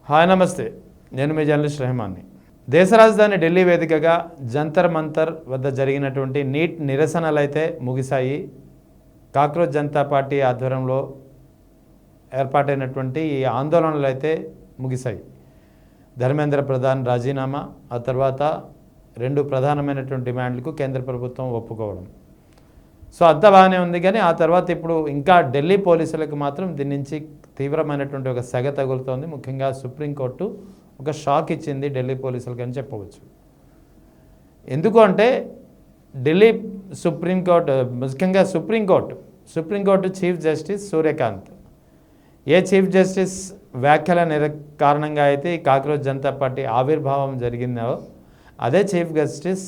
Hi నమస్తే, నేను మీ journalist రెహమాన్ని. దేశ రాజధాని ఢిల్లీ వేదికగా జంతర్ మంతర్ వద్ద జరిగినటువంటి నీట్ నిరసనలు అయితే ముగిశాయి. కాక్రోచ్ జనతా పార్టీ ఆధ్వర్యంలో ఏర్పాటైనటువంటి ఈ ఆందోళనలు అయితే ముగిశాయి. ధర్మేంద్ర ప్రధాన్ రాజీనామా, ఆ తర్వాత రెండు ప్రధానమైనటువంటి డిమాండ్లకు కేంద్ర ప్రభుత్వం ఒప్పుకోవడం. సో అంతా బాగానే ఉంది, కానీ ఆ తర్వాత ఇప్పుడు ఇంకా ఢిల్లీ పోలీసులకు మాత్రం దీని నుంచి తీవ్రమైనటువంటి ఒక సెగ తగులుతోంది. ముఖ్యంగా సుప్రీంకోర్టు ఒక షాక్ ఇచ్చింది ఢిల్లీ పోలీసులకు అని చెప్పవచ్చు. ఎందుకు అంటే ఢిల్లీ సుప్రీంకోర్టు, ముఖ్యంగా సుప్రీంకోర్టు చీఫ్ జస్టిస్ సూర్యకాంత్, ఏ చీఫ్ జస్టిస్ వ్యాఖ్యల కారణంగా అయితే ఈ కాక్రోచ్ జనతా పార్టీ ఆవిర్భావం జరిగిందో అదే చీఫ్ జస్టిస్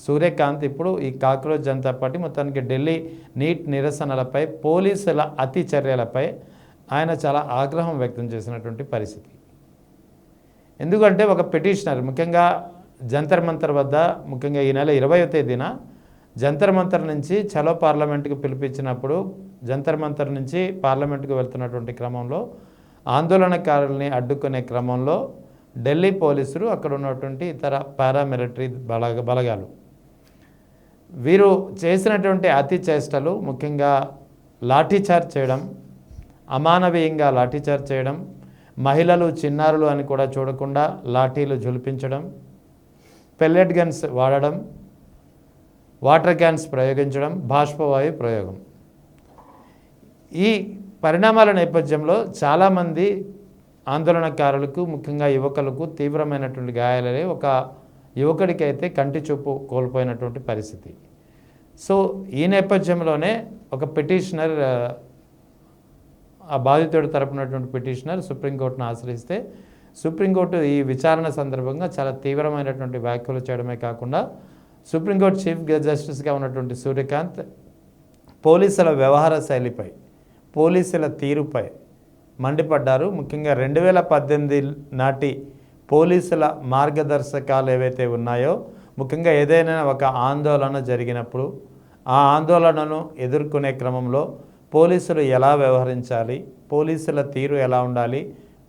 సూర్యకాంత్ ఇప్పుడు ఈ కాక్రోచ్ జనతా పార్టీ మొత్తానికి ఢిల్లీ నీట్ నిరసనలపై, పోలీసుల అతి చర్యలపై ఆయన చాలా ఆగ్రహం వ్యక్తం చేసినటువంటి పరిస్థితి. ఎందుకంటే ఒక పిటిషనర్, ముఖ్యంగా జంతర్ మంతర్ వద్ద, ముఖ్యంగా ఈ నెల 20వ తేదీన జంతర్ మంతర్ నుంచి చలో పార్లమెంటుకు పిలిపించినప్పుడు జంతర్ మంతర్ నుంచి పార్లమెంటుకు వెళ్తున్నటువంటి క్రమంలో ఆందోళనకారుల్ని అడ్డుకునే క్రమంలో ఢిల్లీ పోలీసులు, అక్కడ ఉన్నటువంటి ఇతర పారామిలిటరీ బలగాలు వీరు చేసినటువంటి అతి చేష్టలు, ముఖ్యంగా లాఠీచార్జ్ చేయడం, అమానవీయంగా లాఠీచార్జ్ చేయడం, మహిళలు చిన్నారులు అని కూడా చూడకుండా లాఠీలు ఝులిపించడం, పెల్లెట్ గన్స్ వాడడం, వాటర్ క్యాన్స్ ప్రయోగించడం, బాష్పవాయు ప్రయోగం. ఈ పరిణామాల నేపథ్యంలో చాలామంది ఆందోళనకారులకు, ముఖ్యంగా యువకులకు తీవ్రమైనటువంటి గాయాలే, ఒక యువకుడికి అయితే కంటి చూపు కోల్పోయినటువంటి పరిస్థితి. సో ఈ నేపథ్యంలోనే ఒక పిటిషనర్, ఆ బాధితుడి తరపునటువంటి పిటిషనర్ సుప్రీంకోర్టును ఆశ్రయిస్తే సుప్రీంకోర్టు ఈ విచారణ సందర్భంగా చాలా తీవ్రమైనటువంటి వ్యాఖ్యలు చేయడమే కాకుండా సుప్రీంకోర్టు చీఫ్ జస్టిస్గా ఉన్నటువంటి సూర్యకాంత్ పోలీసుల వ్యవహార శైలిపై, పోలీసుల తీరుపై మండిపడ్డారు. ముఖ్యంగా 2018 నాటి పోలీసుల మార్గదర్శకాలు ఏవైతే ఉన్నాయో, ముఖ్యంగా ఏదైనా ఒక ఆందోళన జరిగినప్పుడు ఆ ఆందోళనను ఎదుర్కొనే క్రమంలో పోలీసులు ఎలా వ్యవహరించాలి, పోలీసుల తీరు ఎలా ఉండాలి,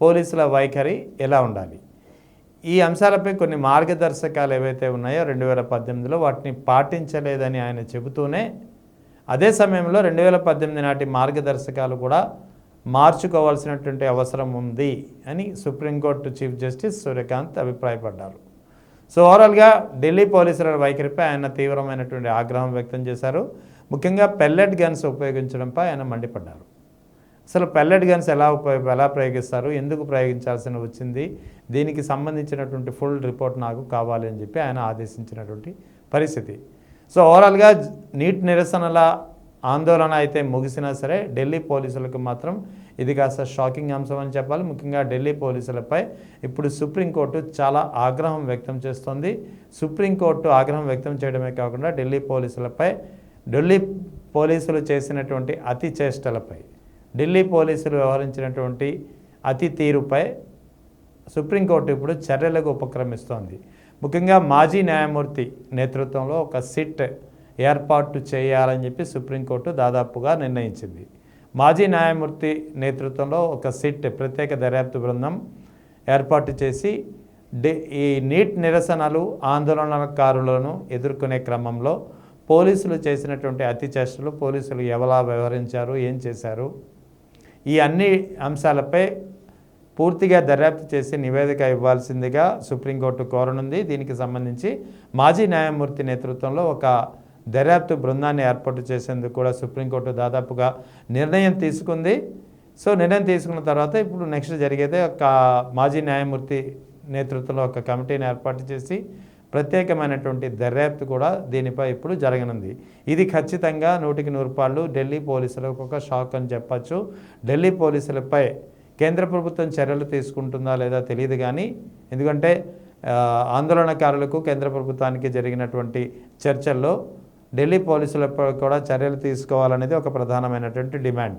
పోలీసుల వైఖరి ఎలా ఉండాలి, ఈ అంశాలపై కొన్ని మార్గదర్శకాలు ఏవైతే ఉన్నాయో 2018లో వాటిని పాటించలేదని ఆయన చెబుతూనే, అదే సమయంలో 2018 నాటి మార్గదర్శకాలు కూడా మార్చుకోవాల్సినటువంటి అవసరం ఉంది అని సుప్రీంకోర్టు చీఫ్ జస్టిస్ సూర్యకాంత్ అభిప్రాయపడ్డారు. సో ఓవరాల్గా ఢిల్లీ పోలీసుల వైఖరిపై ఆయన తీవ్రమైనటువంటి ఆగ్రహం వ్యక్తం చేశారు. ముఖ్యంగా పెల్లెట్ గన్స్ ఉపయోగించడంపై ఆయన మండిపడ్డారు. అసలు పెల్లెట్ గన్స్ ఎలా ప్రయోగిస్తారు, ఎందుకు ప్రయోగించాల్సి వచ్చింది, దీనికి సంబంధించినటువంటి ఫుల్ రిపోర్ట్ నాకు కావాలి అని చెప్పి ఆయన ఆదేశించినటువంటి పరిస్థితి. సో ఓవరాల్గా నీట్ నిరసనల ఆందోళన అయితే ముగిసినా సరే ఢిల్లీ పోలీసులకు మాత్రం ఇది కాస్త షాకింగ్ అంశం అని చెప్పాలి. ముఖ్యంగా ఢిల్లీ పోలీసులపై ఇప్పుడు సుప్రీంకోర్టు చాలా ఆగ్రహం వ్యక్తం చేస్తోంది. సుప్రీంకోర్టు ఆగ్రహం వ్యక్తం చేయడమే కాకుండా ఢిల్లీ పోలీసులు చేసినటువంటి అతి చేష్టలపై, ఢిల్లీ పోలీసులు వ్యవహరించినటువంటి అతి తీరుపై సుప్రీంకోర్టు ఇప్పుడు చర్యలకు ఉపక్రమిస్తోంది. ముఖ్యంగా మాజీ న్యాయమూర్తి నేతృత్వంలో ఒక సిట్ ఏర్పాటు చేయాలని చెప్పి సుప్రీంకోర్టు దాదాపుగా నిర్ణయించింది. మాజీ న్యాయమూర్తి నేతృత్వంలో ఒక సిట్, ప్రత్యేక దర్యాప్తు బృందం ఏర్పాటు చేసి ఈ నీట్ నిరసనలు, ఆందోళనకారులను ఎదుర్కొనే క్రమంలో పోలీసులు చేసినటువంటి అతి చేష్టలు, పోలీసులు ఎలా వ్యవహరించారు, ఏం చేశారు, ఈ అన్ని అంశాలపై పూర్తిగా దర్యాప్తు చేసి నివేదిక ఇవ్వాల్సిందిగా సుప్రీంకోర్టు కోరనుంది. దీనికి సంబంధించి మాజీ న్యాయమూర్తి నేతృత్వంలో ఒక దర్యాప్తు బృందాన్ని ఏర్పాటు చేసేందుకు కూడా సుప్రీంకోర్టు దాదాపుగా నిర్ణయం తీసుకుంది. సో నిర్ణయం తీసుకున్న తర్వాత ఇప్పుడు నెక్స్ట్ జరిగేదే ఒక మాజీ న్యాయమూర్తి నేతృత్వంలో ఒక కమిటీని ఏర్పాటు చేసి ప్రత్యేకమైనటువంటి దర్యాప్తు కూడా దీనిపై ఇప్పుడు జరగనుంది. ఇది ఖచ్చితంగా 100% ఢిల్లీ పోలీసులకు ఒక షాక్ అని చెప్పచ్చు. ఢిల్లీ పోలీసులపై కేంద్ర ప్రభుత్వం చర్యలు తీసుకుంటుందా లేదా తెలియదు, కానీ ఎందుకంటే ఆందోళనకారులకు కేంద్ర ప్రభుత్వానికి జరిగినటువంటి చర్చల్లో ఢిల్లీ పోలీసులపై కూడా చర్యలు తీసుకోవాలనేది ఒక ప్రధానమైనటువంటి డిమాండ్.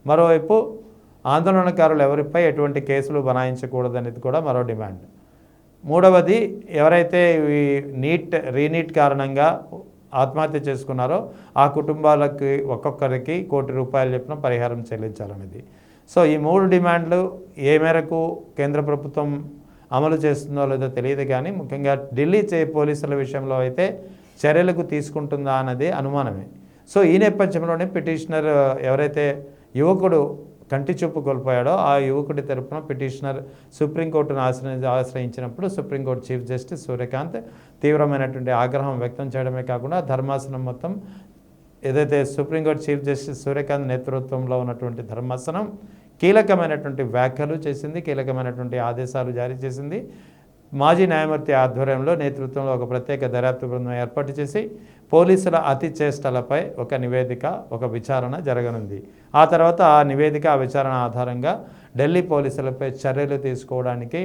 మరోవైపు ఆందోళనకారులు ఎవరిపై ఎటువంటి కేసులు బనాయించకూడదనేది కూడా మరో డిమాండ్. మూడవది, ఎవరైతే ఈ రీనీట్ కారణంగా ఆత్మహత్య చేసుకున్నారో ఆ కుటుంబాలకి ఒక్కొక్కరికి ₹1 కోటి చొప్పున పరిహారం చెల్లించాలనేది. సో ఈ 3 డిమాండ్లు ఏ మేరకు కేంద్ర ప్రభుత్వం అమలు చేస్తుందో లేదో తెలియదు, కానీ ముఖ్యంగా ఢిల్లీ పోలీసుల విషయంలో అయితే చర్యలకు తీసుకుంటుందా అన్నది అనుమానమే. సో ఈ నేపథ్యంలోనే పిటిషనర్ ఎవరైతే యువకుడు కంటి చూపు కోల్పోయాడో ఆ యువకుడి తరపున పిటిషనర్ సుప్రీంకోర్టును ఆశ్రయించినప్పుడు సుప్రీంకోర్టు చీఫ్ జస్టిస్ సూర్యకాంత్ తీవ్రమైనటువంటి ఆగ్రహం వ్యక్తం చేయడమే కాకుండా ధర్మాసనం మొత్తం ఏదైతే సుప్రీంకోర్టు చీఫ్ జస్టిస్ సూర్యకాంత్ నేతృత్వంలో ఉన్నటువంటి ధర్మాసనం కీలకమైనటువంటి వ్యాఖ్యలు చేసింది, కీలకమైనటువంటి ఆదేశాలు జారీ చేసింది. మాజీ న్యాయమూర్తి ఆధ్వర్యంలో నేతృత్వంలో ఒక ప్రత్యేక దర్యాప్తు బృందం ఏర్పాటు చేసి పోలీసుల అతి చేష్టలపై ఒక నివేదిక, ఒక విచారణ జరగనుంది. ఆ తర్వాత ఆ నివేదిక, ఆ విచారణ ఆధారంగా ఢిల్లీ పోలీసులపై చర్యలు తీసుకోవడానికి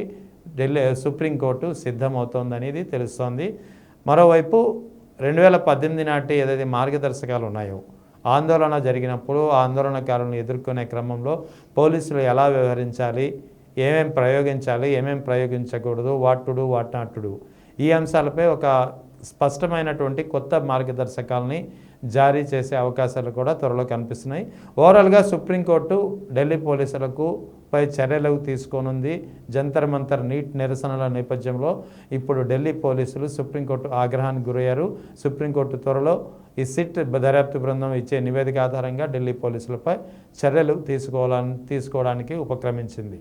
సుప్రీంకోర్టు సిద్ధమవుతోందనేది తెలుస్తోంది. మరోవైపు 2018 నాటి ఏదైతే మార్గదర్శకాలు ఉన్నాయో, ఆందోళన జరిగినప్పుడు ఆందోళనకారులను ఎదుర్కొనే క్రమంలో పోలీసులు ఎలా వ్యవహరించాలి, ఏమేం ప్రయోగించాలి, ఏమేం ప్రయోగించకూడదు, what to do, what not to do, ఈ అంశాలపై ఒక స్పష్టమైనటువంటి కొత్త మార్గదర్శకాలని జారీ చేసే అవకాశాలు కూడా త్వరలో కనిపిస్తున్నాయి. ఓవరాల్గా సుప్రీంకోర్టు ఢిల్లీ పోలీసులకు పై చర్యలు తీసుకోనుంది. జంతర్ మంతర్ నీట్ నిరసనల నేపథ్యంలో ఇప్పుడు ఢిల్లీ పోలీసులు సుప్రీంకోర్టు ఆగ్రహానికి గురయ్యారు. సుప్రీంకోర్టు త్వరలో ఈ సిట్ దర్యాప్తు బృందం ఇచ్చే నివేదిక ఆధారంగా ఢిల్లీ పోలీసులపై చర్యలు తీసుకోవడానికి ఉపక్రమించింది.